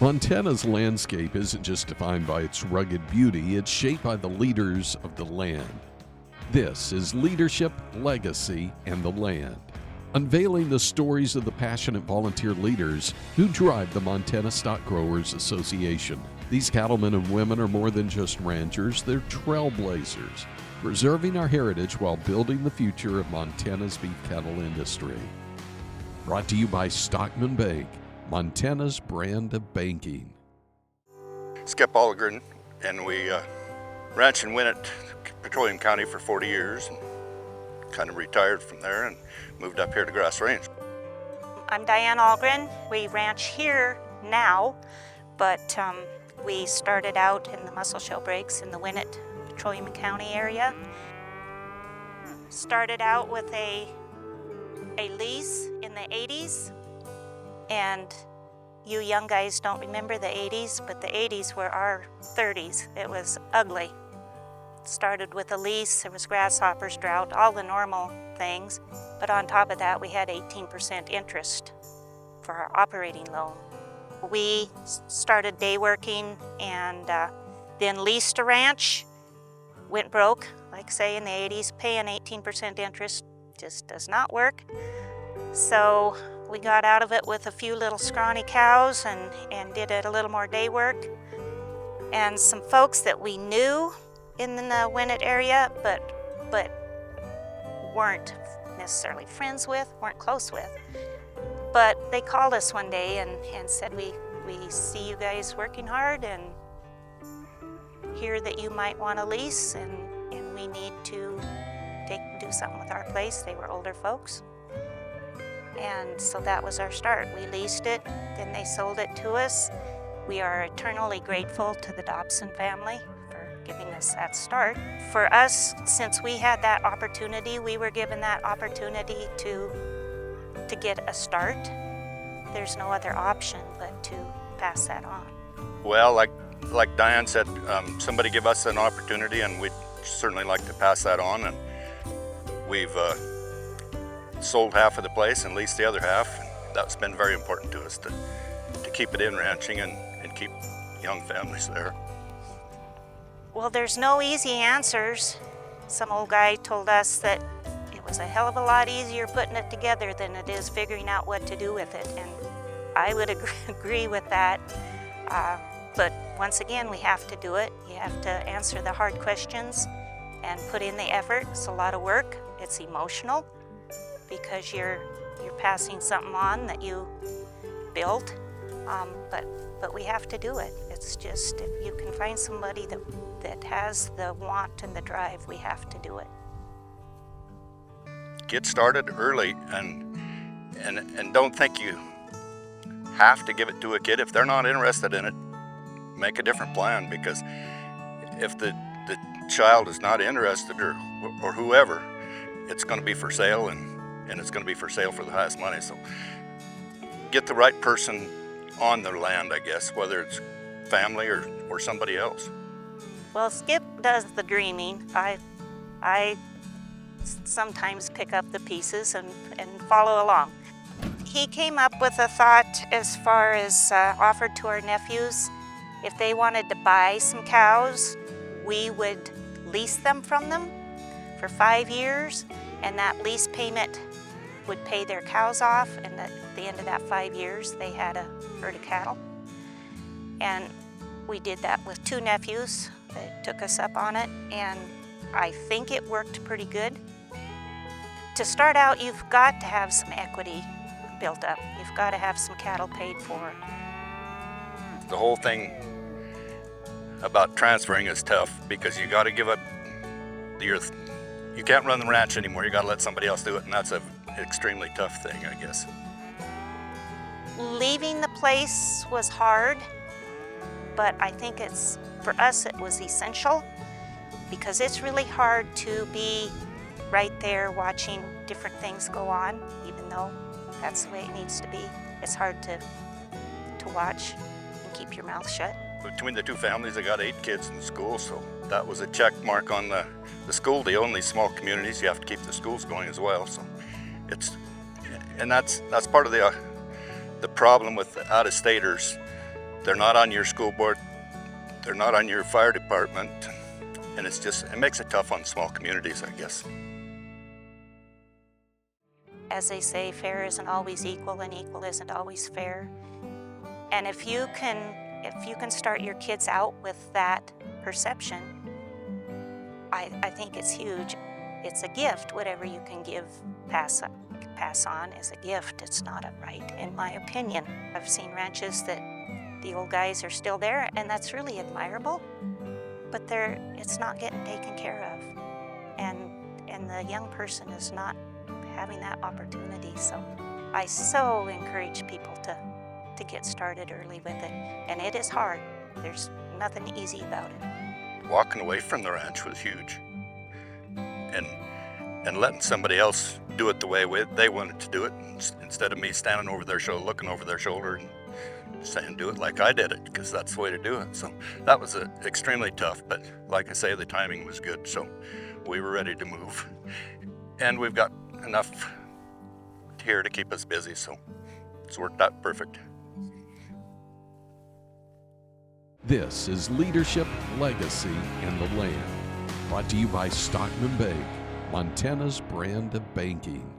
Montana's landscape isn't just defined by its rugged beauty, it's shaped by the leaders of the land. This is Leadership, Legacy, and the Land, unveiling the stories of the passionate volunteer leaders who drive the Montana Stockgrowers Association. These cattlemen and women are more than just ranchers, they're trailblazers, preserving our heritage while building the future of Montana's beef cattle industry. Brought to you by Stockman Bank, Montana's brand of banking. Skip Ahlgren, and we ranched in Winnett, Petroleum County for 40 years, and kind of retired from there and moved up here to Grass Range. I'm Diane Ahlgren. We ranch here now, but we started out in the Muscle Shell Breaks in the Winnett, Petroleum County area. Started out with a lease in the 80s, and you young guys don't remember the 80s, but the 80s were our 30s. It was ugly. Started with a lease, there was grasshoppers, drought, all the normal things, but on top of that we had 18% interest for our operating loan. We started day working and then leased a ranch, went broke, like say in the 80s, paying 18% interest just does not work. So we got out of it with a few little scrawny cows and did it a little more day work. And some folks that we knew in the Winnett area, but weren't necessarily friends with, weren't close with. But they called us one day and said, we see you guys working hard and hear that you might want a lease and we need to do something with our place. They were older folks. And so that was our start. We leased it, then they sold it to us. We are eternally grateful to the Dobson family for giving us that start. For us, since we had that opportunity, we were given that opportunity to get a start. There's no other option but to pass that on. Well, like Diane said, somebody give us an opportunity and we'd certainly like to pass that on. And we've sold half of the place and leased the other half. And that's been very important to us to keep it in ranching and keep young families there. Well, there's no easy answers. Some old guy told us that it was a hell of a lot easier putting it together than it is figuring out what to do with it. And I would agree with that. But once again, we have to do it. You have to answer the hard questions and put in the effort. It's a lot of work. It's emotional because you're passing something on that you built. But we have to do it. It's just, if you can find somebody that has the want and the drive, we have to do it. Get started early and don't think you have to give it to a kid. If they're not interested in it, make a different plan, because if the child is not interested or whoever, it's going to be for sale and it's going to be for sale for the highest money. So get the right person on their land, I guess, whether it's family or somebody else. Well, Skip does the dreaming. I sometimes pick up the pieces and follow along. He came up with a thought as far as offered to our nephews. If they wanted to buy some cows, we would lease them from them for 5 years, and that lease payment would pay their cows off, and at the end of that 5 years, they had a herd of cattle. And we did that with 2 nephews that took us up on it, and I think it worked pretty good. To start out, you've got to have some equity built up. You've got to have some cattle paid for. The whole thing about transferring is tough because you got to give up you can't run the ranch anymore. You got to let somebody else do it, and that's an extremely tough thing, I guess. Leaving the place was hard, but I think for us it was essential, because it's really hard to be right there watching different things go on, even though that's the way it needs to be. It's hard to watch and keep your mouth shut. Between the 2 families, they got 8 kids in school, so that was a check mark on the school deal. In these small communities, you have to keep the schools going as well. So that's part of the problem with out-of-staters They're not on your school board, they're not on your fire department, and it makes it tough on small communities, I guess. As they say, fair isn't always equal and equal isn't always fair. And if you can start your kids out with that perception, I think it's huge. It's a gift. Whatever you can give, pass on is a gift. It's not a right, in my opinion. I've seen ranches that the old guys are still there, and that's really admirable, but it's not getting taken care of. And the young person is not having that opportunity. So I so encourage people to get started early with it. And it is hard. There's nothing easy about it. Walking away from the ranch was huge. And letting somebody else do it the way they wanted to do it, instead of me standing over their shoulder, looking over their shoulder and saying do it like I did it, because that's the way to do it. So that was extremely tough, but like I say, the timing was good, so we were ready to move. And we've got enough here to keep us busy, so it's worked out perfect. This is Leadership, Legacy, and the Land. Brought to you by Stockman Bank, Montana's brand of banking.